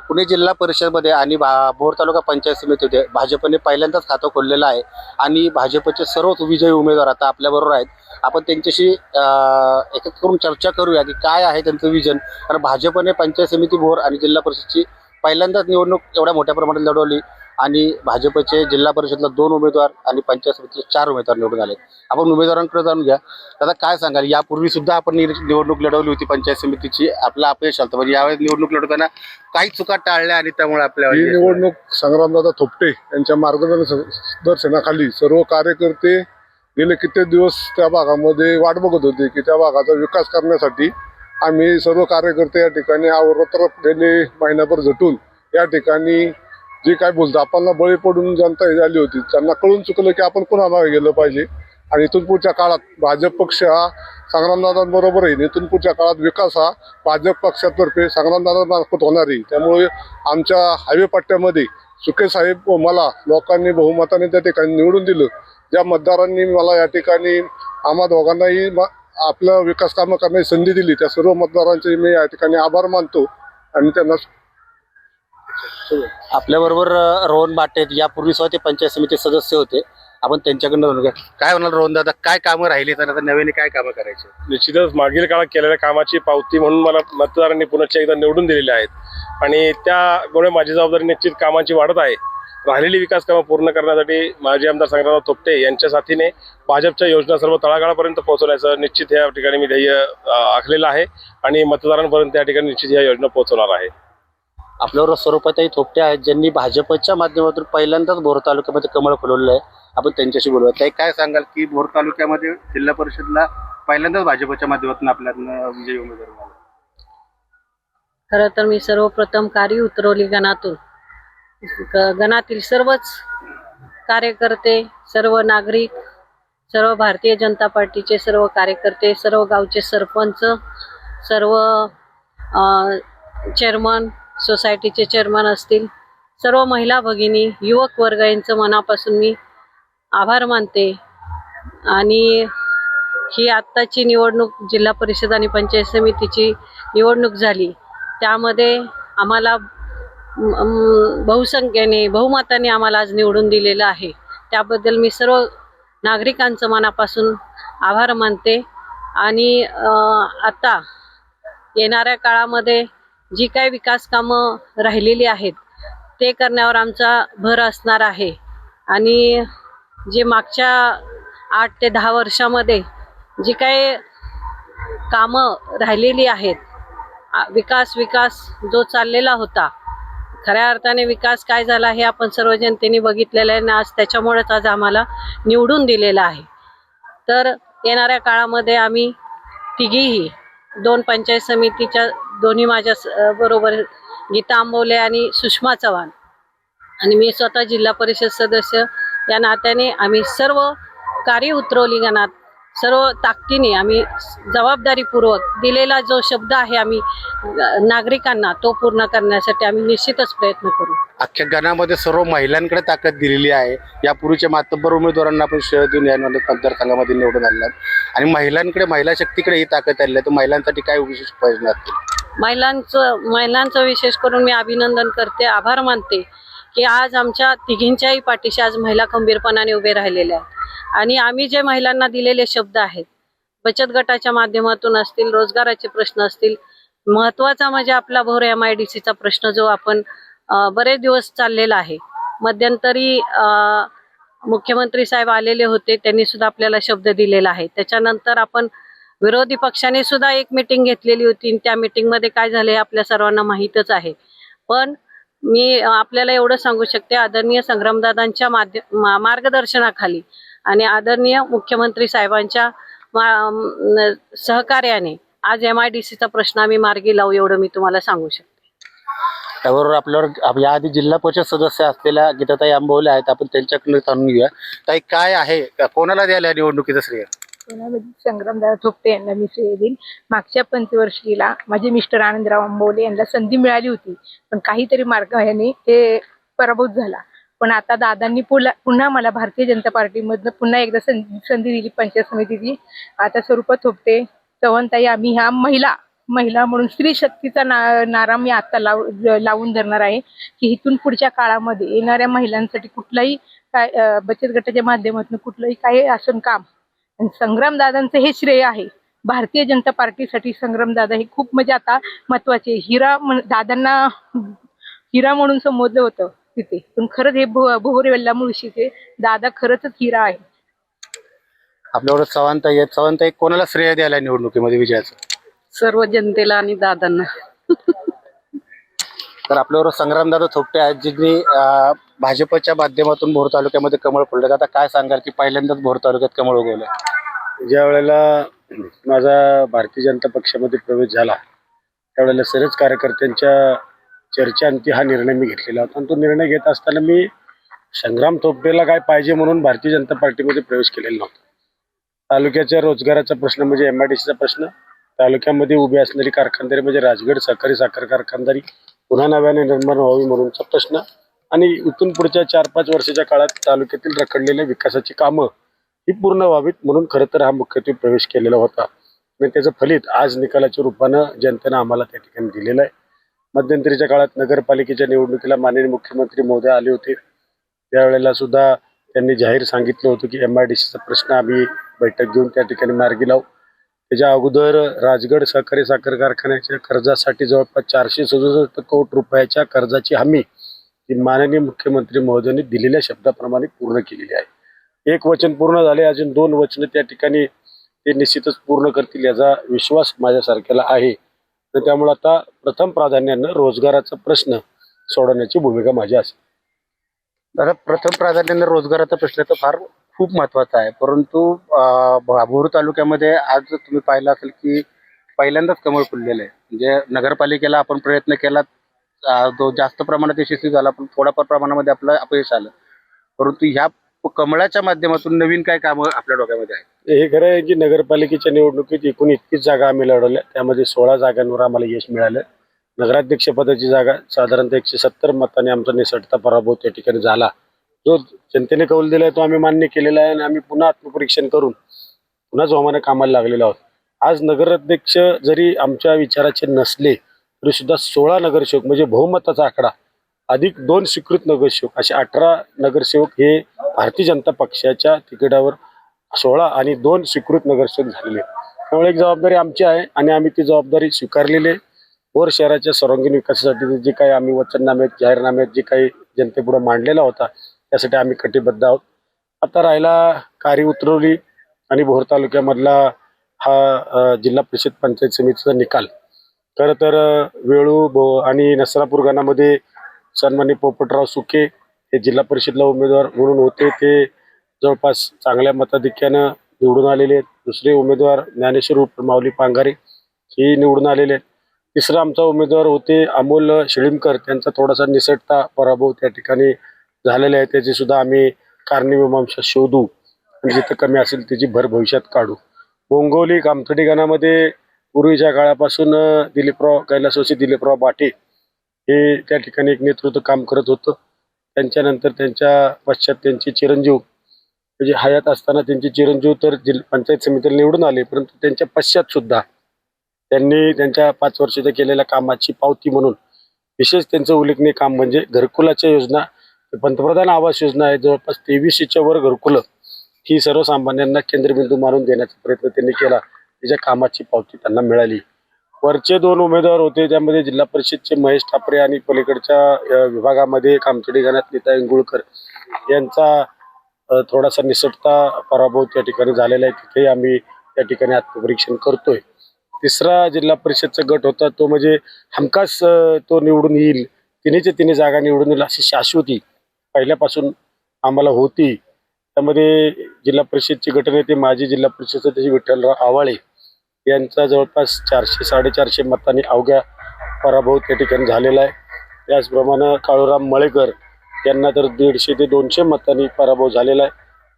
पुणे जिल्हा परिषदमध्ये आणि भोर तालुका पंचायत समितीमध्ये भाजपने पहिल्यांदाच खातं खोललेलं आहे आणि भाजपचे सर्वच विजयी उमेदवार आता आपल्याबरोबर आहेत. आपण त्यांच्याशी एक करून चर्चा करूया की काय आहे त्यांचं विजन. कारण भाजपने पंचायत समिती भोर आणि जिल्हा परिषदची पहिल्यांदाच निवडणूक एवढ्या मोठ्या प्रमाणात लढवली आणि भाजपचे जिल्हा परिषदला 2 उमेदवार आणि पंचायत समितीचे 4 उमेदवार निवडून आले. आपण उमेदवारांकडे जाणून घ्या. दादा काय सांगाल, यापूर्वी सुद्धा आपण निवडणूक लढवली होती पंचायत समितीची, आपलं अपयश आलं, म्हणजे यावेळेस निवडणूक लढवताना काही चुका टाळल्या आणि त्यामुळे आपल्या ही निवडणूक संग्रामदादा थोपटे यांच्या मार्गदर्शनाखाली सर्व कार्यकर्ते गेले कित्येक दिवस त्या भागामध्ये वाट बघत होते की त्या भागाचा विकास करण्यासाठी आम्ही सर्व कार्यकर्ते या ठिकाणी अवरत्र गेले महिनाभर झटून या ठिकाणी जे काय बोलतो आपल्याला बळी पडून जनता झाली होती. त्यांना कळून चुकलं की आपण पुन्हा मागे गेलं पाहिजे आणि इथून पुढच्या काळात भाजप पक्ष हा संग्रामदादांबरोबर आहे. इथून पुढच्या काळात विकास हा भाजप पक्षातर्फे संग्रामदादांमार्फत होणार आहे. त्यामुळे आमच्या हायवे पट्ट्यामध्ये सुके साहेब व मला लोकांनी बहुमताने त्या ठिकाणी निवडून दिलं. ज्या मतदारांनी मला या ठिकाणी आम्हा दोघांनाही आपलं विकास कामं करण्याची संधी दिली त्या सर्व मतदारांचे मी या ठिकाणी आभार मानतो आणि त्यांना आपल्याबरोबर रोहन बाटे यापूर्वी सुद्धा ते पंचायत समिती सदस्य होते. आपण त्यांच्याकडनं जाणून घ्या. काय म्हणाल रोहन दादा, काय कामं राहिली तर आता नव्याने काय कामं करायची? निश्चितच मागील काळात केलेल्या कामाची पावती म्हणून मला मतदारांनी पुन्हा एकदा निवडून दिलेले आहेत आणि त्यामुळे माझी जबाबदारी निश्चित कामांची वाढत आहे. राहिलेली विकास कामं पूर्ण करण्यासाठी माजी आमदार संग्रामराव थोपटे यांच्या साथीने भाजपच्या योजना सर्व तळागाळापर्यंत पोहोचवण्याचं निश्चित या ठिकाणी मी ध्येय आखलेलं आहे आणि मतदारांपर्यंत या ठिकाणी निश्चित या योजना पोहोचवणार आहे. आपल्याबरोबर स्वरूपाताई थोपटे आहेत, ज्यांनी भाजपच्या माध्यमातून पहिल्यांदाच भोर तालुक्यामध्ये कमळ फुलवलेलं आहे. आपण त्यांच्याशी बोलूया. ताई काय सांगाल की भोर तालुक्यामध्ये जिल्हा परिषदला पहिल्यांदाच भाजपच्या माध्यमातून आपल्याला विजयी उमेदवार मिळाला? खरं तर मी सर्वप्रथम कार्य उतरवली गणातील सर्वच कार्यकर्ते, सर्व नागरिक, सर्व भारतीय जनता पार्टीचे सर्व कार्यकर्ते, सर्व गावचे सरपंच, सर्व चेअरमन, सोसायटीचे चेअरमन असतील, सर्व महिला भगिनी, युवक वर्ग यांचं मनापासून मी आभार मानते. आणि ही आत्ताची निवडणूक जिल्हा परिषद आणि पंचायत समितीची निवडणूक झाली, त्यामध्ये आम्हाला बहुसंख्येने बहुमताने आम्हाला आज निवडून दिलेलं आहे. त्याबद्दल मी सर्व नागरिकांचं मनापासून आभार मानते. आणि आता येणाऱ्या काळामध्ये जी काही विकास कामं राहिलेली आहेत ते करण्यावर आमचा भर असणार आहे. आणि जे मागच्या 8 ते 10 वर्षामध्ये जी काही कामं राहिलेली आहेत, विकास जो चाललेला होता, खऱ्या अर्थाने विकास काय झाला हे आपण सर्व जनतेने बघितलेलं आहे ना. आज त्याच्यामुळेच आज आम्हाला निवडून दिलेलं आहे. तर येणाऱ्या काळामध्ये आम्ही तिघीही 2 पंचायत समितीच्या दोन्ही माझ्या बरोबर गीता आंबवले आणि सुषमा चव्हाण आणि मी स्वतः जिल्हा परिषद सदस्य या नात्याने आम्ही सर्व कार्य उतरवली गणात सर्व ताकदीने आम्ही जबाबदारीपूर्वक दिलेला जो शब्द आहे आम्ही नागरिकांना तो पूर्ण करण्यासाठी आम्ही निश्चितच प्रयत्न करू. अख्ख्या गणामध्ये सर्व महिलांकडे ताकद दिलेली आहे. यापूर्वीच्या मातब्बर उमेदवारांना आपण शह देऊन या मतदारसंघामध्ये निवडून आलेला आणि महिलांकडे, महिला शक्तीकडे ही ताकद आलेली आहे. तर महिलांसाठी काय विशेष प्रयोजन असतील? महिलांचं विशेष करून मी अभिनंदन करते, आभार मानते की आज आमच्या तिघींच्याही पाठीशी आज महिला खंबीरपणाने उभे राहिलेल्या आहेत. आणि आम्ही जे महिलांना दिलेले शब्द आहेत, बचत गटाच्या माध्यमातून असतील, रोजगाराचे प्रश्न असतील, महत्त्वाचा म्हणजे आपला भोर MIDCचा प्रश्न जो आपण बरेच दिवस चाललेला आहे. मध्यंतरी मुख्यमंत्री साहेब आलेले होते, त्यांनी सुद्धा आपल्याला शब्द दिलेला आहे. त्याच्यानंतर आपण विरोधी पक्षाने सुद्धा एक मीटिंग घेतलेली होती. त्या मीटिंगमध्ये काय झाले आपल्या सर्वांना माहीतच आहे. पण मी आपल्याला एवढं सांगू शकते, आदरणीय संग्रामदादांच्या मार्गदर्शनाखाली आणि आदरणीय मुख्यमंत्री साहेबांच्या सहकार्याने आज MIDCचा प्रश्न आम्ही मार्गी लावू, एवढं मी तुम्हाला सांगू शकते. त्याबरोबर आपल्यावर याआधी जिल्हा परिषद सदस्य असलेल्या गीताताई आंबवले आहेत. आपण त्यांच्याकडून जाणून घेऊया. ताई काय आहे, कोणाला द्यायला निवडणुकीचं श्रेय? संग्रामदादा थोपटे यांना मी श्रेय देईन. मागच्या पंचवर्षीला माझे मिस्टर आनंदराव आंबवले यांना संधी मिळाली होती, पण काहीतरी मार्गाने ते पराभूत झाला. पण आता दादांनी पुन्हा मला भारतीय जनता पार्टीमधनं पुन्हा एकदा संधी दिली पंचायत समितीची. आता स्वरूपा थोपटे, चव्हाणताई, आम्ही ह्या महिला महिला म्हणून स्त्री शक्तीचा नारा मी आता लावून धरणार आहे की इथून पुढच्या काळामध्ये येणाऱ्या महिलांसाठी कुठलाही काय बचत गटाच्या माध्यमातून कुठलंही काही असं काम आणि संग्रामदादांचं हे श्रेय आहे. भारतीय जनता पार्टीसाठी संग्रामदादा हे खूप म्हणजे आता महत्वाचे दादांना हिरा म्हणून संबोधलं होतं तिथे, पण खरंच हे भोरे वेल्ला मुळशीचे दादा खरंच हिरा आहे. आपल्याबरोबर चव्हाणताई आहेत. चव्हाणताई, कोणाला श्रेय द्यायला निवडणुकीमध्ये विजयाचं? सर्व जनतेला आणि दादांना. तर आपल्याबरोबर संग्रामदादा थोपटे आहेत, ज्यांनी भाजपच्या माध्यमातून भोर तालुक्यामध्ये कमळ फुललं. आता काय सांगाल की पहिल्यांदाच भोर तालुक्यात कमळ उगवलं? ज्या वेळेला माझा भारतीय जनता पक्षामध्ये प्रवेश झाला त्यावेळेला सर्वच कार्यकर्त्यांच्या चर्चांती हा निर्णय मी घेतलेला होता. आणि तो निर्णय घेत असताना मी संग्राम थोपटेला काय पाहिजे म्हणून भारतीय जनता पार्टीमध्ये प्रवेश केलेला नव्हता. तालुक्याच्या रोजगाराचा प्रश्न म्हणजे MIDCचा प्रश्न, तालुक्यामध्ये उभी असणारी कारखानदारी म्हणजे राजगड सहकारी साखर कारखानदारी पुन्हा नव्याने निर्माण व्हावी म्हणूनचा प्रश्न, आणि इथून पुढच्या 4-5 वर्षाच्या काळात तालुक्यातील रखडलेल्या विकासाची कामं ही पूर्ण व्हावीत म्हणून खरं तर हा मुख्यत्वे प्रवेश केलेला होता. आणि त्याचं फलित आज निकालाच्या रूपानं जनतेनं आम्हाला त्या ठिकाणी दिलेलं आहे. मध्यंतरीच्या काळात नगरपालिकेच्या निवडणुकीला माननीय मुख्यमंत्री महोदय आले होते. त्यावेळेला सुद्धा त्यांनी जाहीर सांगितलं होतं की MIDCचा प्रश्न आम्ही बैठक घेऊन त्या ठिकाणी मार्गी लावू. त्याच्या अगोदर राजगड सहकारी साखर कारखान्याच्या कर्जासाठी जवळपास 467 कोटी रुपयाच्या कर्जाची हमी ही माननीय मुख्यमंत्री महोदयांनी दिलेल्या शब्दाप्रमाणे पूर्ण केलेली आहे. एक वचन पूर्ण झाले, अजून 2 वचन त्या ठिकाणी ते निश्चितच पूर्ण करतील याचा विश्वास माझ्यासारख्याला आहे. तर त्यामुळे आता प्रथम प्राधान्यानं रोजगाराचा प्रश्न सोडवण्याची भूमिका माझी असेल. दादा, प्रथम प्राधान्याने रोजगाराचा प्रश्न तर फार खूप महत्वाचा आहे, परंतु भोर तालुक्यामध्ये आज तुम्ही पाहिलं असेल की पहिल्यांदाच कमळ फुललेलं आहे. म्हणजे नगरपालिकेला आपण प्रयत्न केला, तो जास्त प्रमाणात यशस्वी झाला, पण थोड्याफार प्रमाणामध्ये आपलं अपयश आलं. परंतु ह्या कमळाच्या माध्यमातून नवीन काय कामं आपल्या डोक्यामध्ये आहेत? हे खरं आहे की नगरपालिकेच्या निवडणुकीत एकूण 21 जागा आम्ही लढवल्या, त्यामध्ये 16 जागांवर आम्हाला यश मिळालं. नगराध्यक्ष पदाची जागा साधारणतः 170 मतांनी आमचा निसटता पराभव त्या ठिकाणी झाला. जो जनतेने कौल दिलाय तो आम्ही मान्य केलेला आहे आणि आम्ही पुन्हा आत्मपरीक्षण करून पुन्हा जोमाने कामाला लागलेलो आहोत. आज नगराध्यक्ष जरी आमच्या विचाराचे नसले तरी सुद्धा 16 नगरसेवक म्हणजे बहुमताचा आकडा अधिक 2 स्वीकृत नगरसेवक असे 18 नगरसेवक हे भारतीय जनता पक्षाच्या तिकिटावर 16 आणि 2 स्वीकृत नगरसेवक झालेले. त्यामुळे एक जबाबदारी आमची आहे आणि आम्ही ती जबाबदारी स्वीकारलेली आहे. भोर शहराच्या सर्वांगीण विकासासाठी जे काही आम्ही वचननाम्यात जाहीरनाम्यात जे काही जनतेपुढे मांडलेला होता त्यासाठी आम्ही कटिबद्ध आहोत. आता राहिला कारी उतरवली आणि भोर तालुक्यामधला हा जिल्हा परिषद पंचायत समितीचा निकाल. खरं तर वेळू आणि नसरापूर गणामध्ये सन्माननीय पोपटराव सुके हे जिल्हा परिषदला उमेदवार म्हणून होते, ते जवळपास चांगल्या मताधिक्यानं निवडून आलेले आहेत. दुसरे उमेदवार ज्ञानेश्वर उर्फ माऊली पांघारे हे निवडून आलेले आहेत. तिसरा आमचा उमेदवार होते अमोल शिळीमकर, त्यांचा थोडासा निसटता पराभव त्या ठिकाणी झालेला आहे. त्याची सुद्धा आम्ही कारणमीमांसा शोधू आणि जिथं कमी असेल त्याची भर भविष्यात काढू. बोंगवली कामथडी गणामध्ये पूर्वीच्या काळापासून कैलासवासी दिलीपराव बाटे हे त्या ठिकाणी एक नेतृत्व काम करत होतं. त्यांच्यानंतर त्यांच्या पश्चात त्यांचे चिरंजीव म्हणजे हयात असताना त्यांचे चिरंजीव तर पंचायत समितीला निवडून आले, परंतु त्यांच्या पश्चात सुद्धा त्यांनी त्यांच्या 5 वर्षाच्या केलेल्या कामाची पावती म्हणून विशेष त्यांचं उल्लेखनीय काम म्हणजे घरकुलाच्या योजना, पंतप्रधान आवास योजना आहे. जवळपास 2300च्या वर घरकुलं ही सर्वसामान्यांना केंद्रबिंदू मानून देण्याचा प्रयत्न त्यांनी केला. त्याच्या कामाची पावती त्यांना मिळाली. वरचे 2 उमेदवार होते, त्यामध्ये जिल्हा परिषदचे महेश ठापरे आणि पलीकडच्या विभागामध्ये कामथडी गणात नीता इंगुळकर यांचा थोडासा निसटता पराभव त्या ठिकाणी झालेला आहे. तिथेही आम्ही त्या ठिकाणी आत्मपरीक्षण करतोय. तिसरा जिल्हा परिषदचा गट होता तो म्हणजे हमखास तो निवडून येईल, तिन्ही जागा निवडून येईल अशी शाश्वती पहिल्यापासून आम्हाला होती. त्यामध्ये जिल्हा परिषदचे गटनेते माजी जिल्हा परिषद सदस्य विठ्ठलराव आवाळे यांचा जवळपास 400-450 मतांनी अवघ्या पराभव त्या ठिकाणी झालेला आहे. त्याचप्रमाणे काळूराम मळेकर यांना तर 150 ते 200 मतांनी पराभव झालेला आहे.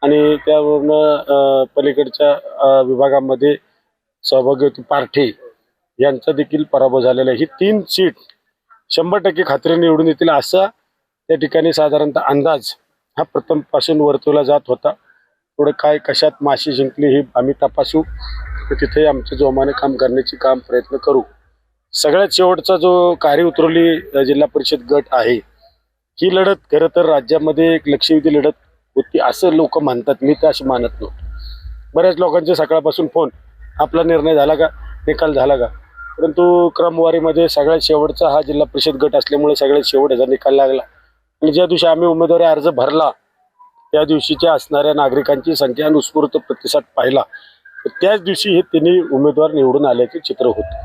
आणि त्यावरून पलीकडच्या विभागामध्ये सौभाग्यवती पारठे यांचा देखील पराभव झालेला आहे. ही 3 सीट 100% खात्रीने निवडून येतील असा त्या ठिकाणी साधारणतः अंदाज हा प्रथम पासून वर्तवला जात होता. थोडं काय कशात माशी जिंकली हे आम्ही तपासू. तर तिथे आमच्या जोमाने काम करण्याची प्रयत्न करू. सगळ्यात शेवटचा जो कार्य उतरवली जिल्हा परिषद गट आहे, ही लढत खरं तर राज्यामध्ये एक लक्षवेधी लढत होती असं लोक म्हणतात. मी तर अशी मानत नव्हतो. बऱ्याच लोकांचे सकाळपासून फोन, आपला निर्णय झाला का, निकाल झाला का, परंतु क्रमवारीमध्ये सगळ्यात शेवटचा हा जिल्हा परिषद गट असल्यामुळे सगळ्यात शेवट ह्याचा निकाल लागला. आणि ज्या दिवशी आम्ही उमेदवारी अर्ज भरला त्या दिवशीच्या असणाऱ्या नागरिकांची संख्या आणि उत्स्फूर्त प्रतिसाद पाहिला, तर त्याच दिवशी हे तिन्ही उमेदवार निवडून आल्याचे चित्र होते.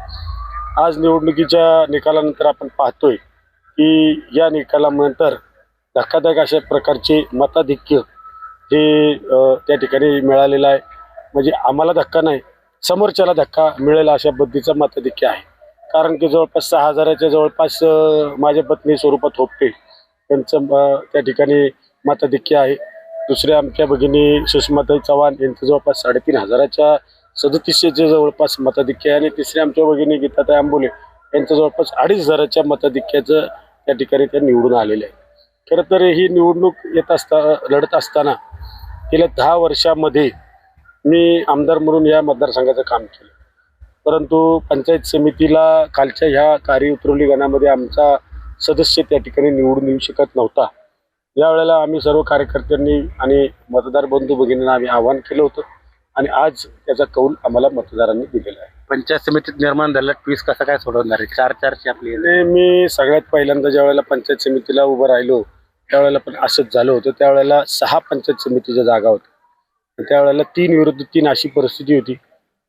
आज निवडणुकीच्या निकालानंतर आपण पाहतोय की या निकालानंतर धक्कादायक अशा प्रकारचे मताधिक्य हे त्या ठिकाणी मिळालेलं आहे. म्हणजे आम्हाला धक्का नाही, समोरच्याला धक्का मिळेल अशा पद्धतीचं मताधिक्य आहे. कारण की जवळपास 6,000च्या जवळपास माझ्या पत्नी स्वरूपा थोपटे यांचं त्या ठिकाणी मताधिक्य आहे. दुसऱ्या आमच्या भगिनी सुषमाताई चव्हाण यांचं जवळपास 3,500च्या 3700चे जवळपास मताधिक्य आहे. आणि तिसऱ्या आमच्या भगिनी गीताताई आंबोले यांचं जवळपास 2,500च्या मताधिक्याचं त्या ठिकाणी ते निवडून आलेले आहे. खरं तर ही निवडणूक लढत असताना गेल्या 10 वर्षामध्ये मी आमदार म्हणून या मतदारसंघाचं काम केलं, परंतु पंचायत समितीला कालच्या ह्या कार्य उतरवली गणामध्ये आमचा सदस्य त्या ठिकाणी निवडून येऊ शकत नव्हता. यावेळेला आम्ही सर्व कार्यकर्त्यांनी आणि मतदार बंधू भगिनींना आम्ही आवाहन केलं होतं आणि आज त्याचा कौल आम्हाला मतदारांनी दिलेला आहे. पंचायत समितीत निर्माण झालेला ट्विस्ट कसा काय सोडवणार आहे? 4-4ची आपली आणि मी सगळ्यात पहिल्यांदा ज्या वेळेला पंचायत समितीला उभं राहिलो त्यावेळेला पण असंच झालं होतं. त्यावेळेला 6 पंचायत समितीच्या जागा होत्या, त्यावेळेला 3 विरुद्ध 3 अशी परिस्थिती होती.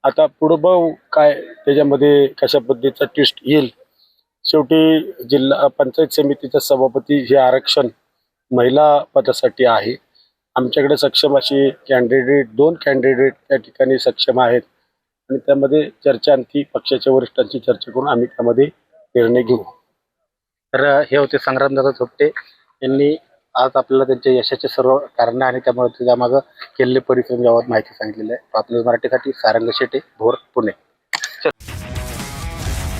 आता पुढं बघू काय त्याच्यामध्ये कशा पद्धतीचा ट्विस्ट येईल. शेवटी जिल्हा पंचायत समितीचा सभापती हे आरक्षण महिला पदासाठी आहे. आमच्याकडे सक्षम अशी कॅन्डिडेट 2 कॅन्डिडेट त्या ठिकाणी सक्षम आहेत आणि त्यामध्ये चर्चा आणखी पक्षाच्या वरिष्ठांची चर्चा करून आम्ही त्यामध्ये निर्णय घेऊ. तर हे होते संग्रामदादा थोपटे यांनी आज आपल्याला त्यांच्या यशाचे सर्व कारण आणि त्यामुळे त्याच्यामागं केलेले परिश्रम याबाबत माहिती सांगितलेली आहे. आपल्या मराठीसाठी सारंग शेटे, भोर, पुणे.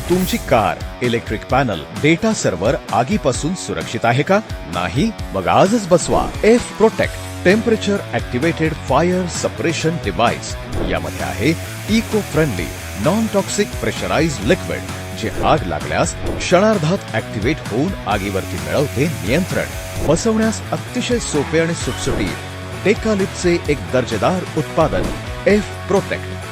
तुमची car, electric panel, data server आगीपासून सुरक्षित आहे का? नाही? मग आजच बसवा F protect temperature activated fire suppression device. यामध्ये आहे eco friendly non toxic pressurised liquid, जे आग लागल्यास क्षणार्धात ऍक्टिव्हेट होऊन आगीवरती मिळवते नियंत्रण. बसवण्यास अतिशय सोपे आणि सुटसुटीत. टेकालिपचे एक दर्जेदार उत्पादन एफ प्रोटेक्ट.